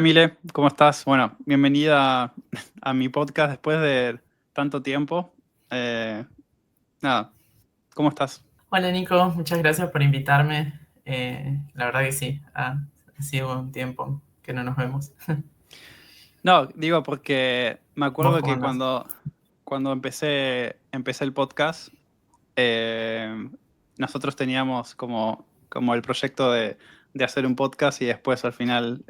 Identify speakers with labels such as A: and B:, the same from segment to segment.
A: Mile, ¿cómo estás? Bueno, bienvenida a mi podcast después de tanto tiempo. Eh, nada, ¿cómo estás?
B: Hola Nico, muchas gracias por invitarme. La verdad que sí, ha sido un tiempo que no nos vemos.
A: No, digo porque me
B: ¿Vos
A: acuerdo
B: cómo
A: que
B: andás?
A: cuando empecé el podcast, eh, nosotros teníamos como el proyecto de hacer un podcast y después al final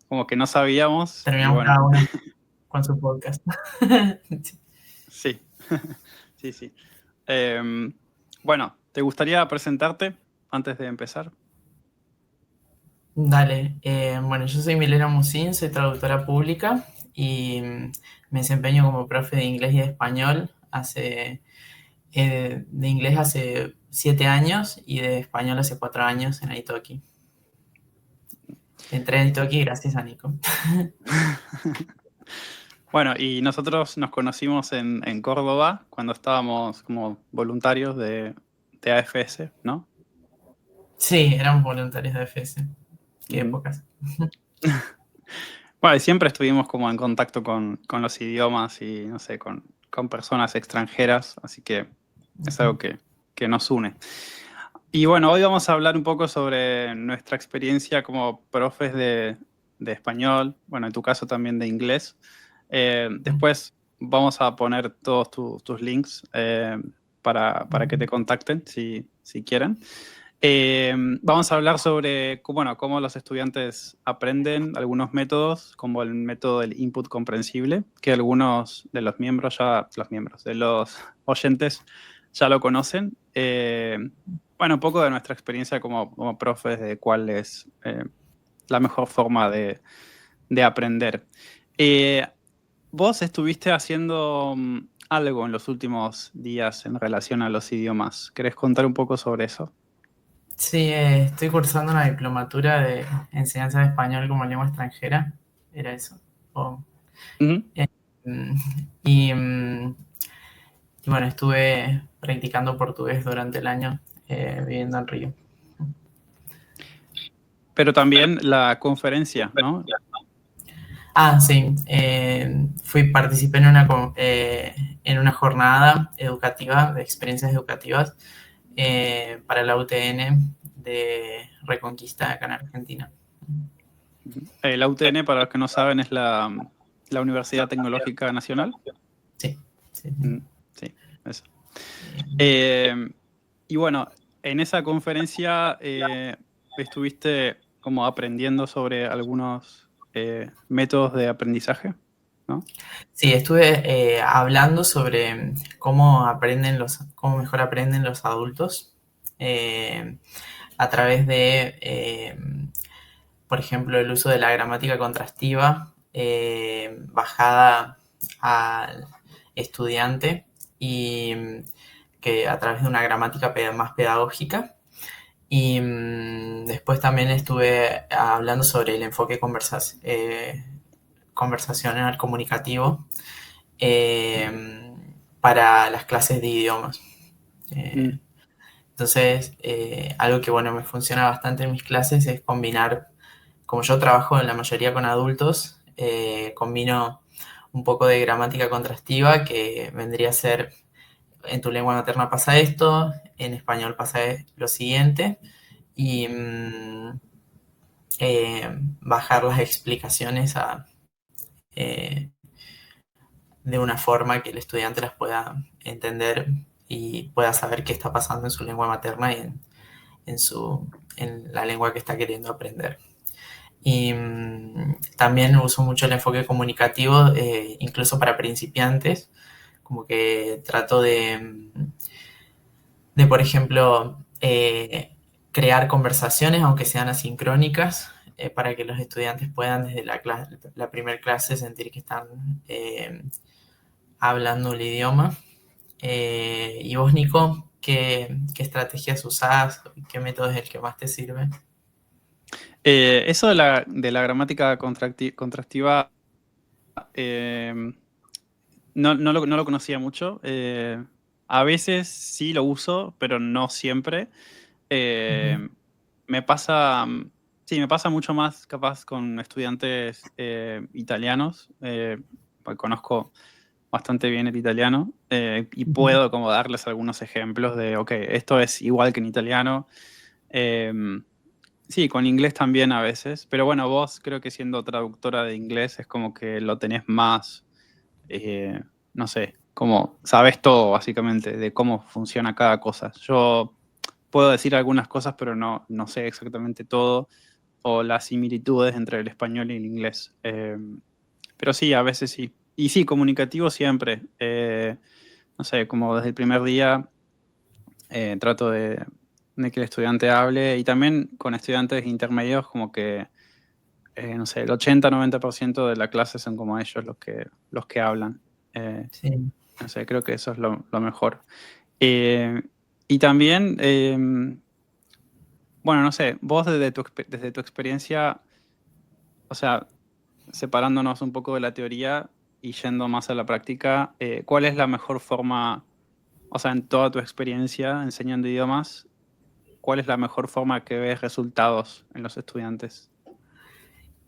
A: como que no sabíamos y
B: Terminamos
A: bueno,
B: cada uno con su podcast.
A: sí, sí, sí. Bueno, ¿te gustaría presentarte antes de empezar?
B: Dale, bueno, yo soy Milena Musín, soy traductora pública y me desempeño como profe de inglés y de español de inglés hace 7 años y de español hace 4 años en Italki. Entré en Italki gracias a Nico.
A: Bueno, y nosotros nos conocimos en Córdoba cuando estábamos como voluntarios de AFS, ¿no?
B: Sí, éramos voluntarios de FS. Qué
A: Ujú.
B: épocas.
A: Bueno, y siempre estuvimos como en contacto con los idiomas y, no sé, con personas extranjeras, así que es algo que nos une. Y bueno, hoy vamos a hablar un poco sobre nuestra experiencia como profes de español, bueno, en tu caso también de inglés. Después vamos a poner todos tus links para que te contacten si quieren. Vamos a hablar sobre bueno, cómo los estudiantes aprenden algunos métodos, como el método del input comprensible, que algunos de de los oyentes ya lo conocen. Bueno, un poco de nuestra experiencia como profes de cuál es la mejor forma de aprender. Eh, ¿Vos estuviste haciendo algo en los últimos días en relación a los idiomas? ¿Querés contar un poco sobre eso?
B: Sí, estoy cursando una diplomatura de enseñanza de español como lengua extranjera. Era eso. O,
A: Ujú.
B: eh, mm, y, mm, y bueno, estuve practicando portugués durante el año viviendo en Río.
A: Pero también la conferencia, ¿no?
B: Ah, sí. Participé en una jornada educativa de experiencias educativas para la UTN de Reconquista acá en Argentina.
A: La UTN, para los que no saben, es la Universidad Tecnológica Nacional.
B: Sí, sí,
A: Mm, sí, eso.
B: sí.
A: Eh, y bueno, en esa conferencia estuviste como aprendiendo sobre algunos métodos de aprendizaje, ¿no?
B: Sí, estuve hablando sobre cómo mejor aprenden los adultos eh, a través de, por ejemplo, el uso de la gramática contrastiva bajada al estudiante y que a través de una gramática más pedagógica. Y después también estuve hablando sobre el enfoque conversacional comunicativo eh, para las clases de idiomas.
A: Mm.
B: Eh, entonces, algo que bueno me funciona bastante en mis clases es combinar, como yo trabajo en la mayoría con adultos, combino un poco de gramática contrastiva que vendría a ser en tu lengua materna pasa esto, en español pasa lo siguiente, y bajar las explicaciones eh, de una forma que el estudiante las pueda entender y pueda saber qué está pasando en su lengua materna y en la lengua que está queriendo aprender. Y también uso mucho el enfoque comunicativo, incluso para principiantes, como que trato de por ejemplo, crear conversaciones, aunque sean asincrónicas, para que los estudiantes puedan desde la primera clase sentir que están hablando el idioma. Y vos, Nico, ¿qué estrategias usás? ¿Qué método es el que más te sirve?
A: Eso de la gramática contrastiva, eh, no lo conocía mucho. A veces sí lo uso, pero no siempre.
B: Ujú.
A: Me pasa. Sí, me pasa mucho más capaz con estudiantes italianos, porque conozco bastante bien el italiano y
B: Ujú.
A: puedo como darles algunos ejemplos de, ok, esto es igual que en italiano. Eh, sí, con inglés también a veces, pero bueno, vos creo que siendo traductora de inglés es como que lo tenés más, eh, no sé, como sabes todo básicamente de cómo funciona cada cosa. Yo puedo decir algunas cosas, pero no sé exactamente todo o las similitudes entre el español y el inglés. Pero sí, a veces sí. Y sí, comunicativo siempre. No sé, como desde el primer día trato de que el estudiante hable y también con estudiantes intermedios como que, no sé, el 80-90% de la clase son como ellos los que hablan.
B: Sí.
A: No sé, creo que eso es lo mejor. Eh, y también, bueno, no sé, vos desde tu experiencia, o sea, separándonos un poco de la teoría y yendo más a la práctica, ¿cuál es la mejor forma, o sea, en toda tu experiencia enseñando idiomas, cuál es la mejor forma que ves resultados en los estudiantes?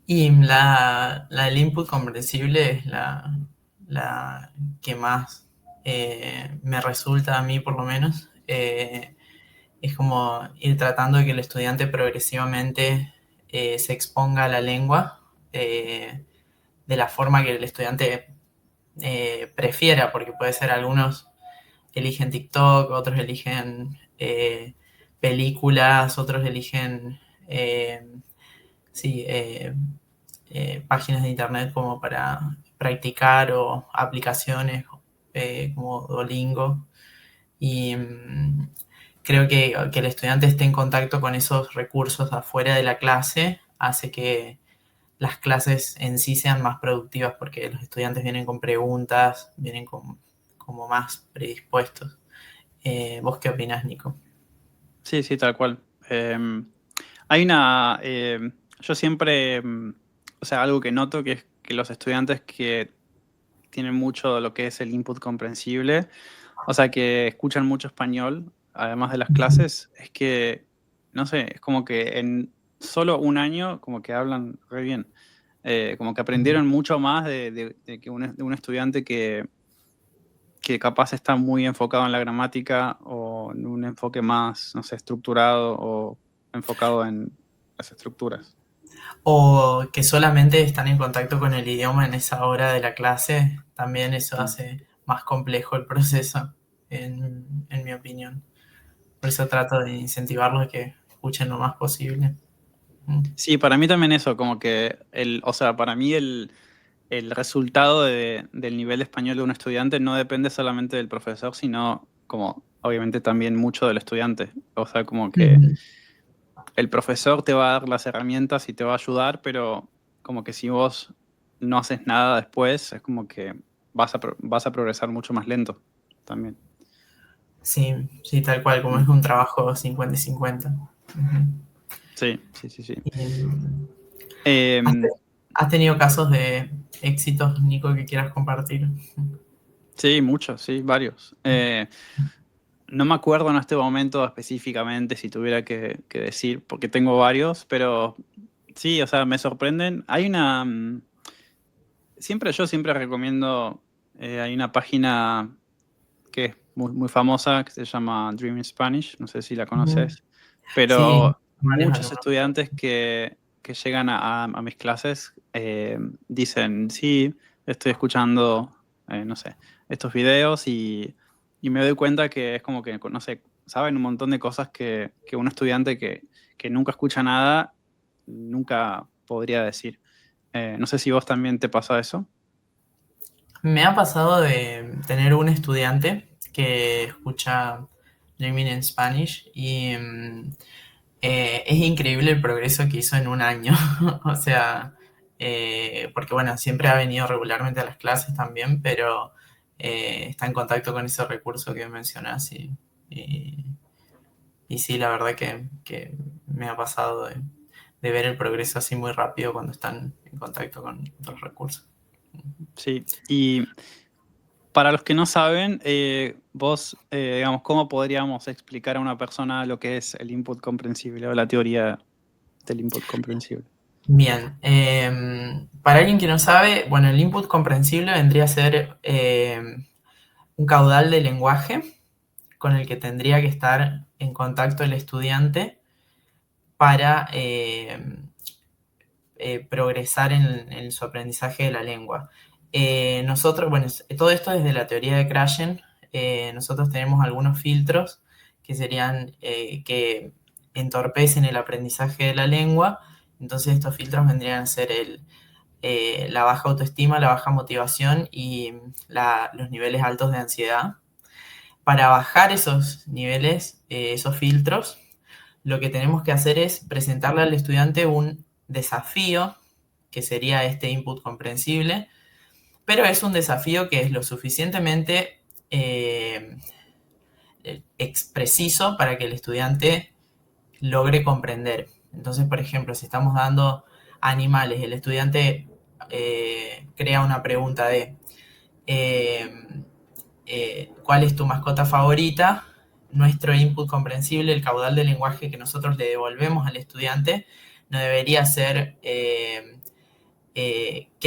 B: Y la del input comprensible es la que más me resulta a mí, por lo menos. Es como ir tratando de que el estudiante progresivamente se exponga a la lengua de la forma que el estudiante prefiera, porque puede ser algunos eligen TikTok, otros eligen películas, otros eligen eh, sí, páginas de internet como para practicar o aplicaciones como Duolingo. Y creo que el estudiante esté en contacto con esos recursos afuera de la clase hace que las clases en sí sean más productivas porque los estudiantes vienen con preguntas, vienen como más predispuestos. ¿Vos qué opinás, Nico?
A: Sí, sí, tal cual. Hay una, yo siempre, o sea, algo que noto que es que los estudiantes que tienen mucho de lo que es el input comprensible, o sea, que escuchan mucho español, además de las clases, es que, no sé, es como que en solo un año como que hablan re bien. Como que aprendieron mucho más de que de un estudiante que capaz está muy enfocado en la gramática o en un enfoque más, no sé, estructurado o enfocado en las estructuras.
B: O que solamente están en contacto con el idioma en esa hora de la clase, también eso
A: Mm.
B: hace más complejo el proceso, en mi opinión. Por eso trato de incentivarlos a que escuchen lo más posible. Mm.
A: Sí, para mí también eso, como que o sea, para mí el resultado del nivel español de un estudiante no depende solamente del profesor, sino como obviamente también mucho del estudiante. O sea, como que
B: Ujú.
A: el profesor te va a dar las herramientas y te va a ayudar, pero como que si vos no haces nada después, es como que vas a progresar mucho más lento también.
B: Sí, sí, tal cual, como
A: Mm.
B: es un trabajo 50-50. Ujú.
A: Sí, sí, sí, sí.
B: Y, ¿has,
A: Em,
B: has tenido casos de éxitos, Nico, que quieras compartir?
A: sí, muchos, sí, varios. No me acuerdo en este momento específicamente si tuviera que decir, porque tengo varios, pero sí, o sea, me sorprenden. Hay una, yo siempre recomiendo, hay una página que es muy famosa que se llama Dream Spanish, no sé si la
B: Ujú.
A: conoces,
B: Sí,
A: pero
B: varios
A: muchos
B: alumnos.
A: estudiantes que llegan a mis clases dicen, sí, estoy escuchando, no sé, estos videos y me doy cuenta que es como que, no sé, saben un montón de cosas que un estudiante que nunca escucha nada nunca podría decir. No sé si vos también te pasa eso.
B: Me ha pasado de tener un estudiante que escucha Dreaming in Spanish y es increíble el progreso que hizo en un año. O sea, porque bueno, siempre ha venido regularmente a las clases también, pero está en contacto con ese recurso que mencionas y, y sí, la verdad que me ha pasado de ver el progreso así muy rápido cuando están en contacto con otros recursos.
A: Sí, y para los que no saben, vos, digamos, ¿cómo podríamos explicar a una persona lo que es el input comprensible o la teoría? del input comprensible?
B: Bien, para alguien que no sabe, bueno, el input comprensible vendría a ser un caudal de lenguaje con el que tendría que estar en contacto el estudiante para progresar en su aprendizaje de la lengua. Nosotros, bueno, todo esto desde la teoría de Krashen, nosotros tenemos algunos filtros que serían que entorpecen el aprendizaje de la lengua. Entonces estos filtros vendrían a ser la baja autoestima, la baja motivación y los niveles altos de ansiedad. Para bajar esos niveles, esos filtros, lo que tenemos que hacer es presentarle al estudiante un desafío, que sería este input comprensible, pero es un desafío que es lo suficientemente preciso para que el estudiante logre comprender. Entonces, por ejemplo, si estamos dando animales, el estudiante crea una pregunta de ¿cuál es tu mascota favorita? Nuestro input comprensible, el caudal de lenguaje que nosotros le devolvemos al estudiante, no debería ser qué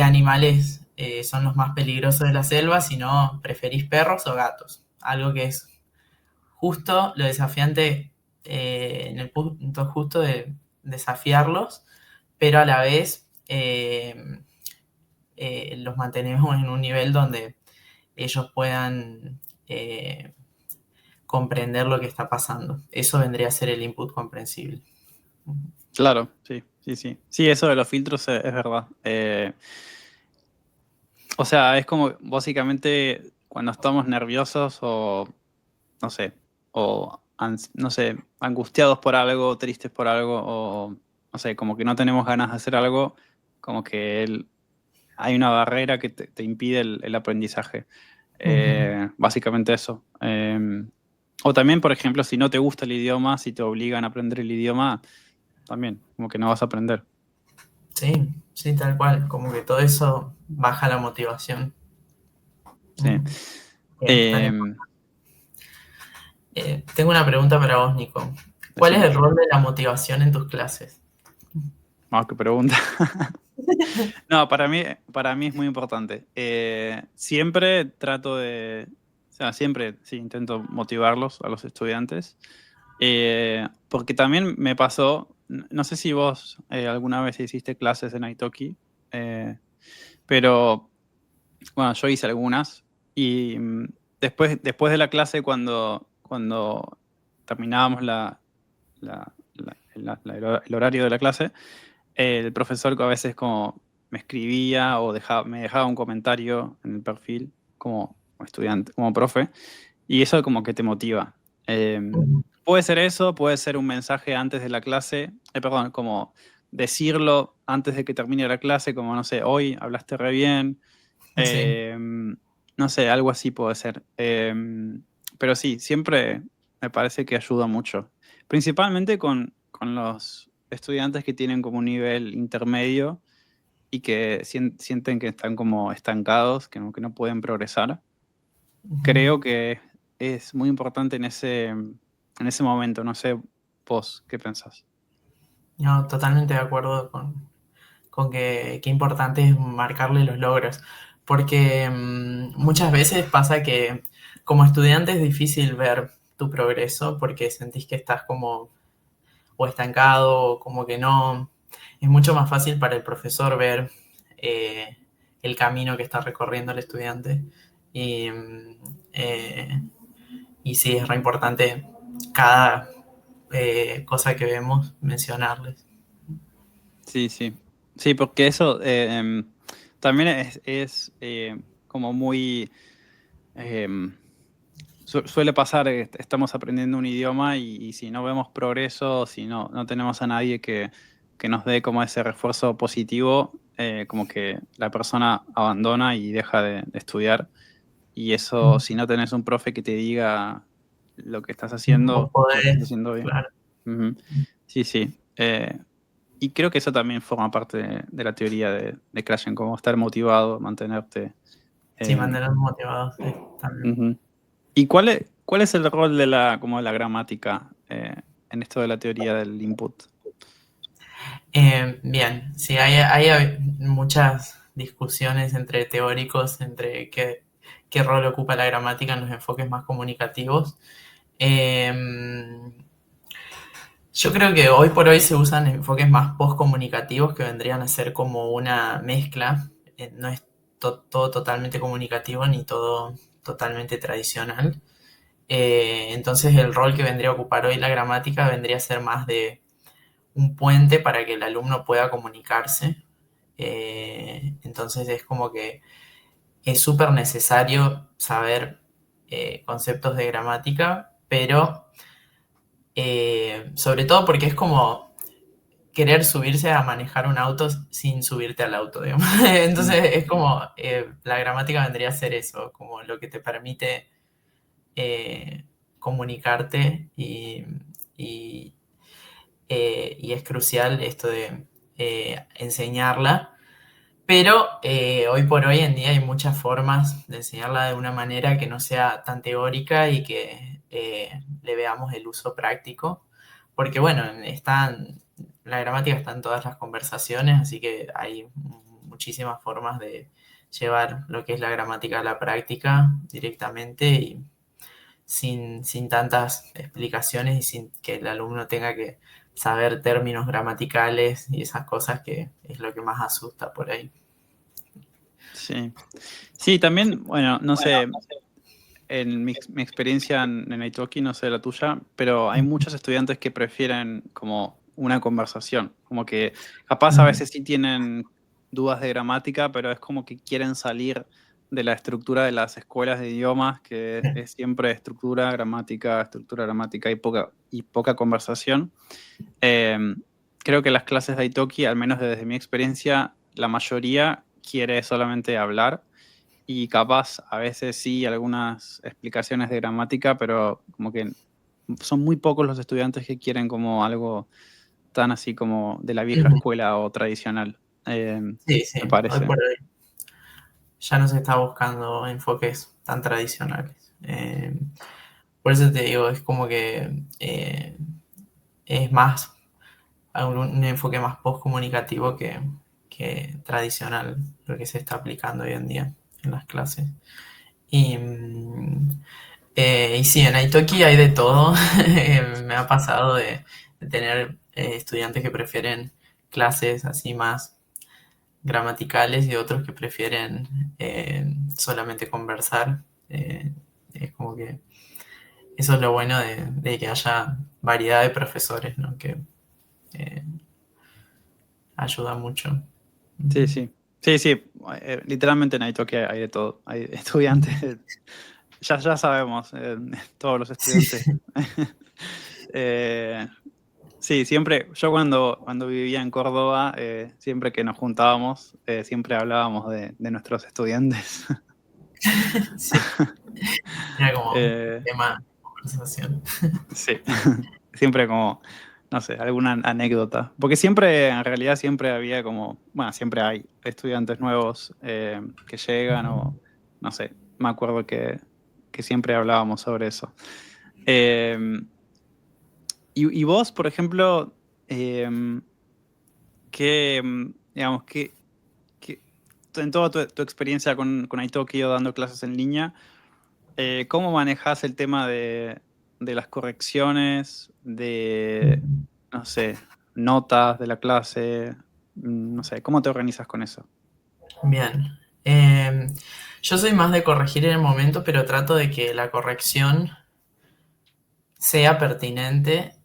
B: animales son los más peligrosos de la selva, sino preferís perros o gatos. Algo que es justo lo desafiante, en el punto justo de desafiarlos, pero a la vez los mantenemos en un nivel donde ellos puedan comprender lo que está pasando. Eso vendría a ser el input comprensible.
A: Claro, sí, sí, sí. Sí, eso de los filtros es verdad. O sea, es como básicamente cuando estamos nerviosos o, no sé, o, no sé, angustiados por algo, tristes por algo, o, no sé, como que no tenemos ganas de hacer algo, como que hay una barrera que te impide el aprendizaje. Básicamente eso. O también, por ejemplo, si no te gusta el idioma, si te obligan a aprender el idioma, también, como que no vas a aprender.
B: Sí, sí, tal cual. Como que todo eso baja la motivación.
A: Sí.
B: Bien, tengo una pregunta para vos, Nico. ¿Cuál es
A: Decime.
B: el rol de la motivación en tus clases?
A: Qué pregunta. No, para mí es muy importante. Siempre trato de, o sea, siempre sí, intento motivarlos a los estudiantes. Porque también me pasó, no sé si vos alguna vez hiciste clases en Italki, pero bueno, yo hice algunas y después de la clase, cuando terminábamos el horario de la clase, el profesor que a veces como me escribía o me dejaba un comentario en el perfil como estudiante, como profe, y eso como que te motiva. Puede ser eso, puede ser un mensaje antes de la clase, perdón, como decirlo antes de que termine la clase, como no sé, hoy hablaste re bien,
B: Sí.
A: no sé, algo así puede ser. Pero sí, siempre me parece que ayuda mucho. Principalmente con los estudiantes que tienen como un nivel intermedio y que sienten que están como estancados, que no pueden progresar. Creo que es muy importante en ese momento. No sé vos qué pensás.
B: No, totalmente de acuerdo con que qué importante es marcarle los logros. Porque muchas veces pasa que como estudiante es difícil ver tu progreso porque sentís que estás como o estancado o como que no. Es mucho más fácil para el profesor ver el camino que está recorriendo el estudiante. Y, eh, y sí, es re importante cada cosa que vemos mencionarles.
A: Sí, sí. Sí, porque eso también es como muy... em, suele pasar, estamos aprendiendo un idioma y si no vemos progreso, si no tenemos a nadie que nos dé como ese refuerzo positivo, como que la persona abandona y deja de estudiar. Y eso, si no tenés un profe que te diga lo que estás
B: Vos
A: haciendo, lo estás
B: podés,
A: haciendo bien.
B: claro.
A: Ujú. Sí, sí. Y creo que eso también forma parte de la teoría de Krashen, como estar motivado, mantenerte.
B: Sí,
A: eh,
B: mantenernos motivados, sí, también.
A: Ujú. ¿Y cuál es el rol como de la gramática en esto de la teoría del input?
B: Bien, sí, hay muchas discusiones entre teóricos, entre qué rol ocupa la gramática en los enfoques más comunicativos. Eh, yo creo que hoy por hoy se usan enfoques más postcomunicativos que vendrían a ser como una mezcla. No es todo totalmente comunicativo ni todo totalmente tradicional. Entonces el rol que vendría a ocupar hoy la gramática vendría a ser más de un puente para que el alumno pueda comunicarse. Entonces es como que es súper necesario saber conceptos de gramática, pero sobre todo porque es como querer subirse a manejar un auto sin subirte al auto, digamos.
A: Mm.
B: Entonces es como la gramática vendría a ser eso, como lo que te permite comunicarte y, y es crucial esto de enseñarla. Pero hoy por hoy en día hay muchas formas de enseñarla de una manera que no sea tan teórica y que le veamos el uso práctico. Porque bueno, la gramática está en todas las conversaciones, así que hay muchísimas formas de llevar lo que es la gramática a la práctica directamente y sin tantas explicaciones y sin que el alumno tenga que saber términos gramaticales y esas cosas que es lo que más asusta por ahí.
A: Sí. Sí, también, bueno, no sé, en mi experiencia en Italki, no sé la tuya, pero hay muchos estudiantes que prefieren como una conversación, como que capaz a veces sí tienen dudas de gramática, pero es como que quieren salir de la estructura de las escuelas de idiomas, que es siempre estructura, gramática y poca conversación. Eh, Creo que las clases de Italki, al menos desde mi experiencia, la mayoría quiere solamente hablar y capaz a veces sí algunas explicaciones de gramática, pero como que son muy pocos los estudiantes que quieren como algo tan así como de la vieja escuela o tradicional,
B: Sí, sí,
A: me
B: hoy
A: parece.
B: por hoy ya no se está buscando enfoques tan tradicionales. Por eso te digo, es como que es más un enfoque más postcomunicativo que tradicional lo que se está aplicando hoy en día en las clases. Y, y sí, en Italki hay de todo. Me ha pasado de tener estudiantes que prefieren clases así más gramaticales y otros que prefieren solamente conversar. Es como que eso es lo bueno de que haya variedad de profesores, ¿no? Que eh, ayuda mucho.
A: Sí, sí. Sí, sí, literalmente en Italki hay de todo. Hay estudiantes, ya sabemos, todos los estudiantes.
B: Sí.
A: Eh, Sí, siempre, yo cuando vivía en Córdoba, siempre que nos juntábamos, siempre hablábamos de nuestros estudiantes.
B: Sí, era como
A: Eh,
B: tema de conversación.
A: sí, siempre como, no sé, alguna anécdota. Porque siempre, en realidad, siempre había como, bueno, siempre hay estudiantes nuevos que llegan o, no sé, me acuerdo que siempre hablábamos sobre eso. Eh, y vos, por ejemplo, ¿qué, digamos, que en toda tu experiencia con Italki o dando clases en línea, ¿cómo manejas el tema de las correcciones, no sé, notas de la clase? No sé, ¿cómo te organizas con eso?
B: Bien. Yo soy más de corregir en el momento, pero trato de que la corrección sea pertinente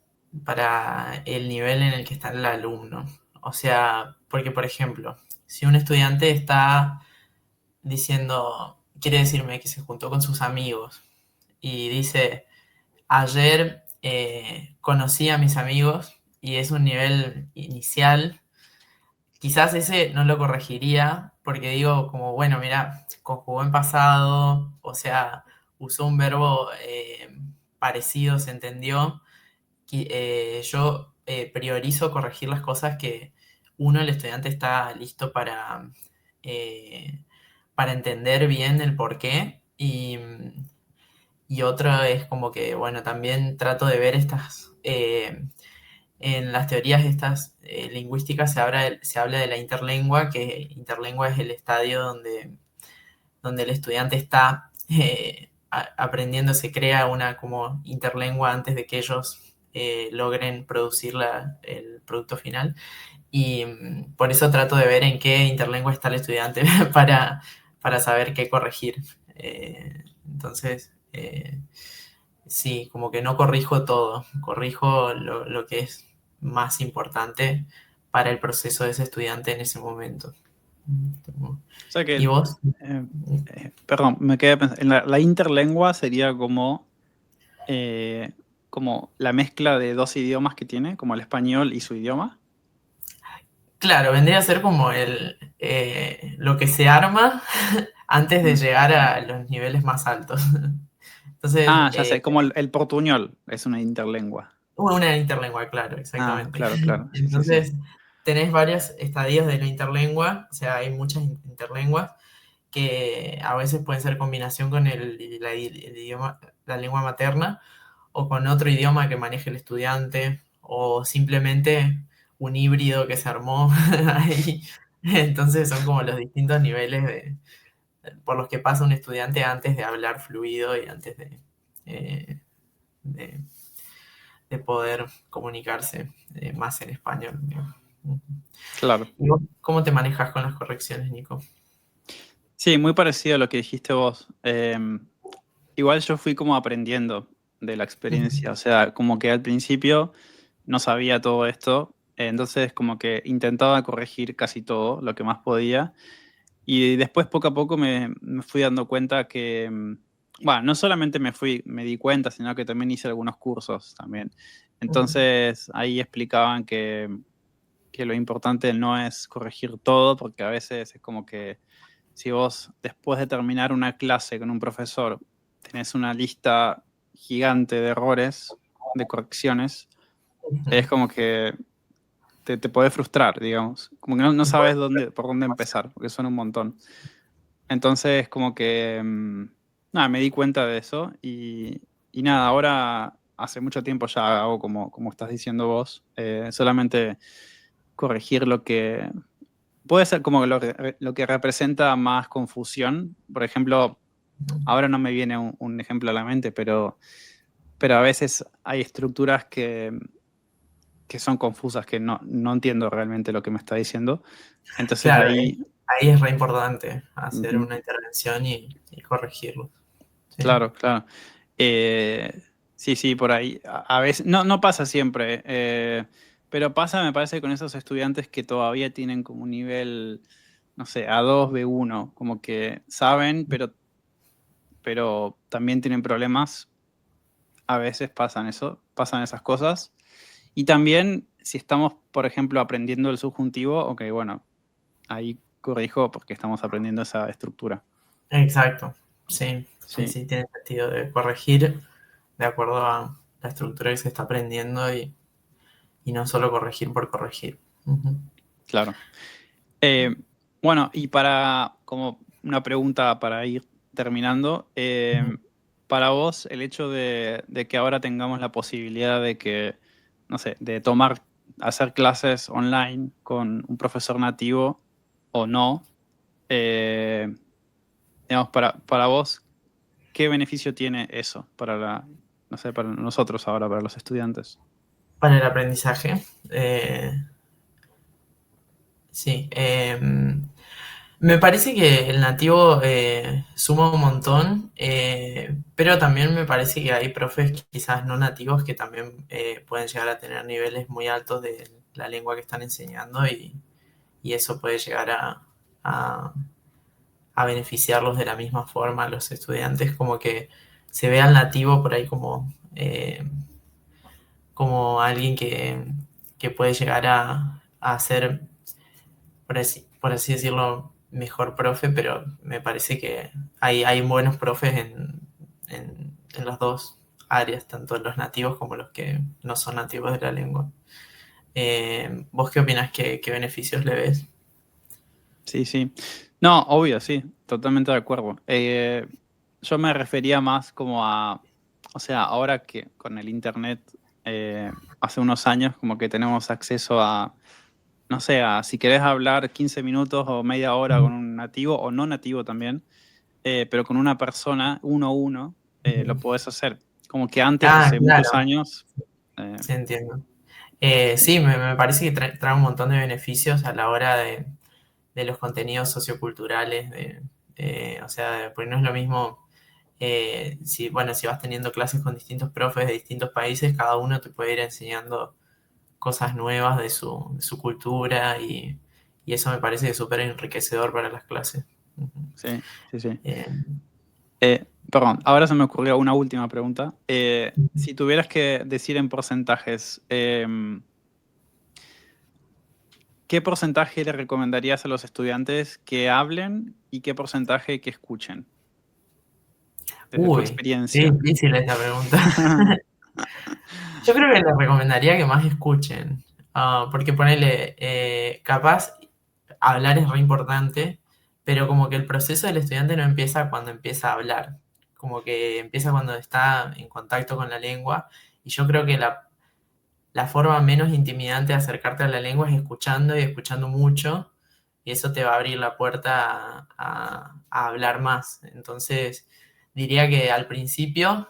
B: para el nivel en el que está el alumno. O sea, porque por ejemplo, si un estudiante está diciendo, quiere decirme que se juntó con sus amigos y dice, ayer conocí a mis amigos y es un nivel inicial, quizás ese no lo corregiría porque digo como, bueno, mira, conjugó en pasado, o sea, usó un verbo parecido, se entendió. Yo priorizo corregir las cosas que uno, el estudiante, está listo eh, para entender bien el porqué y otro es como que, bueno, también trato de ver en las teorías estas lingüísticas se habla de la interlengua, que interlengua es el estadio donde el estudiante está aprendiendo, se crea una como interlengua antes de que ellos logren producir el producto final. Y por eso trato de ver en qué interlengua está el estudiante para saber qué corregir. Entonces, sí, como que no corrijo todo, corrijo lo que es más importante para el proceso de ese estudiante en ese momento.
A: O sea
B: ¿Y
A: que,
B: vos?
A: perdón, me quedé pensando, la interlengua sería como la mezcla de dos idiomas que tiene, como el español y su idioma.
B: Claro, vendría a ser como lo que se arma antes de
A: Mm.
B: llegar a los niveles más altos. Entonces,
A: Ah, ya sé, como el portuñol es una interlengua.
B: una interlengua, claro,
A: Ah,
B: exactamente.
A: claro, claro, sí, sí, sí.
B: Entonces, tenés varios estadios de la interlengua, o sea, hay muchas interlenguas que a veces pueden ser combinación con el idioma, la lengua materna o con otro idioma que maneje el estudiante o simplemente un híbrido que se armó ahí. Entonces son como los distintos niveles por los que pasa un estudiante antes de hablar fluido y antes eh, de, de poder comunicarse más en español.
A: Claro.
B: ¿Y vos cómo te manejas con las correcciones, Nico?
A: Sí, muy parecido a lo que dijiste vos. Igual yo fui como aprendiendo de la experiencia, o sea, como que al principio no sabía todo esto, entonces como que intentaba corregir casi todo, lo que más podía, y después poco a poco me fui dando cuenta que, bueno, no solamente me di cuenta, sino que también hice algunos cursos también. Entonces ahí explicaban que lo importante no es corregir todo, porque a veces es como que si vos después de terminar una clase con un profesor tenés una lista gigante de errores, de correcciones, es como que te puede frustrar, digamos. Como que no sabes por dónde empezar, porque son un montón. Entonces, como que, nada, me di cuenta de eso y nada, ahora hace mucho tiempo ya hago como estás diciendo vos, solamente corregir lo que puede ser como lo que representa más confusión. Por ejemplo, ahora no me viene un ejemplo a la mente, pero a veces hay estructuras que son confusas, que no entiendo realmente lo que me está diciendo. Entonces
B: Claro,
A: ahí,
B: ahí es re importante hacer
A: ujú,
B: una intervención y corregirlo. Sí.
A: claro, claro. Sí, sí, por ahí. A veces, no pasa siempre, pero pasa, me parece, con esos estudiantes que todavía tienen como un nivel, no sé, A2 B1 como que saben, pero también tienen problemas. A veces pasan esas cosas. Y también, si estamos, por ejemplo, aprendiendo el subjuntivo, ok, bueno, ahí corrijo porque estamos aprendiendo esa estructura.
B: Exacto. Sí, sí,
A: Sí,
B: sí, tiene sentido de corregir de acuerdo a la estructura que se está aprendiendo y no solo corregir por corregir. Ujú.
A: claro. Eh, bueno, y como una pregunta para ir terminando, para vos el hecho de que ahora tengamos la posibilidad de que, no sé, hacer clases online con un profesor nativo o no, eh, digamos, para vos, ¿qué beneficio tiene eso no sé, para nosotros ahora, para los estudiantes?
B: Para el aprendizaje, sí. Me parece que el nativo suma un montón, pero también me parece que hay profes quizás no nativos que también pueden llegar a tener niveles muy altos de la lengua que están enseñando y eso puede llegar a, a beneficiarlos de la misma forma a los estudiantes, como que se ve al nativo por ahí como alguien que puede llegar a ser, por así decirlo, mejor profe, pero me parece que hay buenos profes en las dos áreas, tanto los nativos como los que no son nativos de la lengua. ¿Vos qué opinás? ¿Qué beneficios le ves?
A: Sí, sí. No, obvio, sí, totalmente de acuerdo. Yo me refería más como o sea, ahora que con el internet hace unos años como que tenemos acceso a, no sé, si querés hablar 15 minutos o media hora con un nativo o no nativo también, pero con una persona, uno a uno, lo podés hacer. Como que antes, hace muchos
B: Claro,
A: años...
B: sí entiendo. Sí, me parece que trae un montón de beneficios a la hora de los contenidos socioculturales, o sea, porque no es lo mismo, si vas teniendo clases con distintos profes de distintos países, cada uno te puede ir enseñando cosas nuevas de su cultura y eso me parece súper enriquecedor para las clases. Ujú.
A: Sí, sí, sí.
B: Eh,
A: Perdón, ahora se me ocurrió una última pregunta.
B: ujú.
A: Si tuvieras que decir en porcentajes, ¿qué porcentaje le recomendarías a los estudiantes que hablen y qué porcentaje que escuchen? Desde tu
B: Uy, qué
A: experiencia.
B: difícil esta pregunta. Yo creo que les recomendaría que más escuchen, porque ponele, capaz hablar es re importante, pero como que el proceso del estudiante no empieza cuando empieza a hablar, como que empieza cuando está en contacto con la lengua, y yo creo que la forma menos intimidante de acercarte a la lengua es escuchando y escuchando mucho, y eso te va a abrir la puerta a hablar más. Entonces, diría que al principio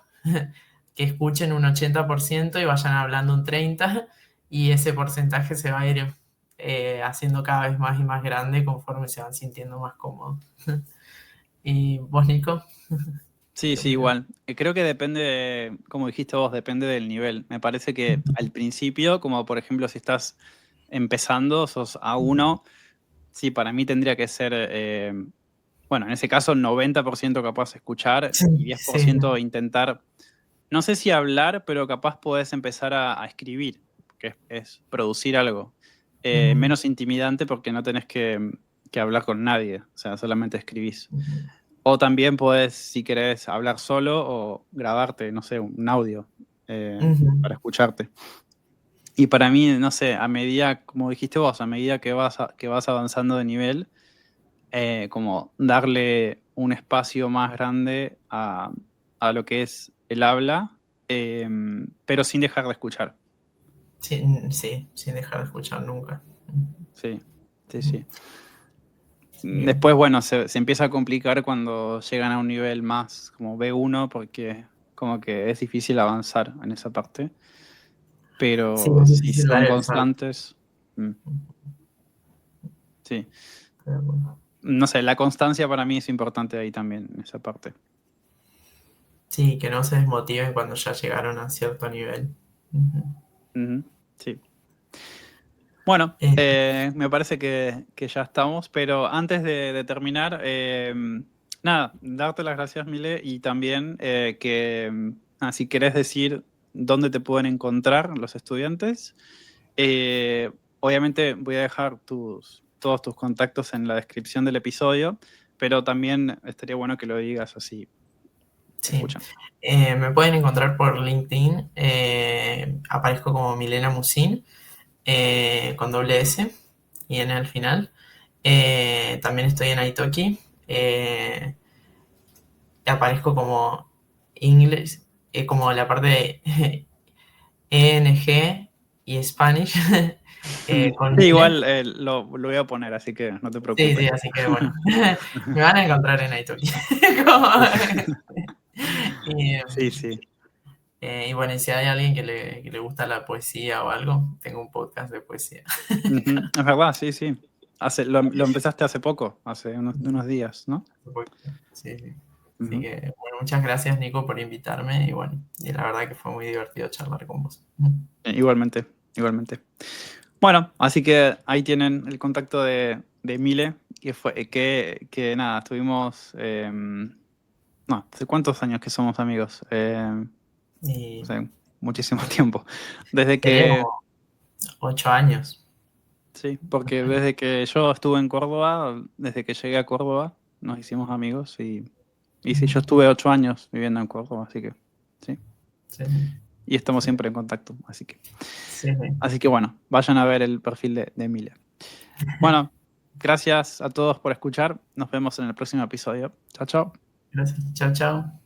B: que escuchen un 80% y vayan hablando un 30%, y ese porcentaje se va a ir haciendo cada vez más y más grande conforme se van sintiendo más cómodos. ¿Y vos, Nico?
A: Sí,
B: ¿Qué
A: sí,
B: opinas?
A: igual. Creo que depende, como dijiste vos, depende del nivel. Me parece que al principio, como por ejemplo si estás empezando, sos A1, sí, para mí tendría que ser, bueno, en ese caso 90% capaz de escuchar
B: Sí,
A: y diez por
B: sí.
A: ciento intentar, no sé si hablar, pero capaz podés empezar a escribir, que es producir algo.
B: Ujú,
A: Menos intimidante porque no tenés que hablar con nadie, o sea, solamente escribís.
B: ujú,
A: O también podés, si querés, hablar solo o grabarte, no sé, un audio
B: ujú,
A: para escucharte. Y para mí, no sé, a medida, como dijiste vos, a medida que vas avanzando de nivel, como darle un espacio más grande a lo que es el habla, pero sin dejar de escuchar.
B: sí, sí, sin dejar de escuchar nunca.
A: Sí, sí, sí.
B: Sí,
A: Después, bueno, se empieza a complicar cuando llegan a un nivel más como B1 porque como que es difícil avanzar en esa parte.
B: sí,
A: Pero
B: es
A: si
B: difícil dar
A: son
B: el salto.
A: constantes, sí.
B: Pero bueno.
A: No sé, la constancia para mí es importante ahí también, en esa parte.
B: Sí, que no se desmotiven cuando ya llegaron a cierto nivel. Ujú.
A: Ujú, sí. Bueno,
B: Eh,
A: me parece que ya estamos, pero antes de terminar, nada, darte las gracias, Mile, y también si querés decir dónde te pueden encontrar los estudiantes, obviamente voy a dejar todos tus contactos en la descripción del episodio, pero también estaría bueno que lo digas así, te
B: sí.
A: escuchan.
B: Me pueden encontrar por LinkedIn. Aparezco como Milena Musin, con doble S y en el final. También estoy en Italki. Aparezco como English, como la parte de ENG y Spanish, con
A: Sí,
B: Mile.
A: igual lo voy a poner, así que no te
B: Sí, sí,
A: preocupes.
B: así que bueno, me van a encontrar en Italki. Como- y,
A: Sí, sí.
B: y bueno, y si hay alguien que le gusta la poesía o algo, tengo un podcast de poesía.
A: Ujú, es verdad, sí, sí. Lo empezaste hace poco, hace unos días, ¿no?
B: Sí, sí. Así
A: Ujú.
B: que, bueno, muchas gracias, Nico, por invitarme y bueno, y la verdad que fue muy divertido charlar con vos.
A: Igualmente, igualmente. Bueno, así que ahí tienen el contacto de Mile, que nada, estuvimos, no, ¿hace cuántos años que somos amigos? No
B: Y
A: sé, muchísimo tiempo. Desde
B: sería
A: que,
B: como 8 años.
A: sí, porque desde que yo estuve en Córdoba, desde que llegué a Córdoba, nos hicimos amigos y sí, yo estuve 8 años viviendo en Córdoba, así que, sí.
B: Sí,
A: Y estamos
B: sí,
A: siempre en contacto,
B: sí, sí.
A: así que bueno, vayan a ver el perfil de Emilia. Bueno, gracias a todos por escuchar. Nos vemos en el próximo episodio. Chao, chao.
B: Gracias. Chao, chao.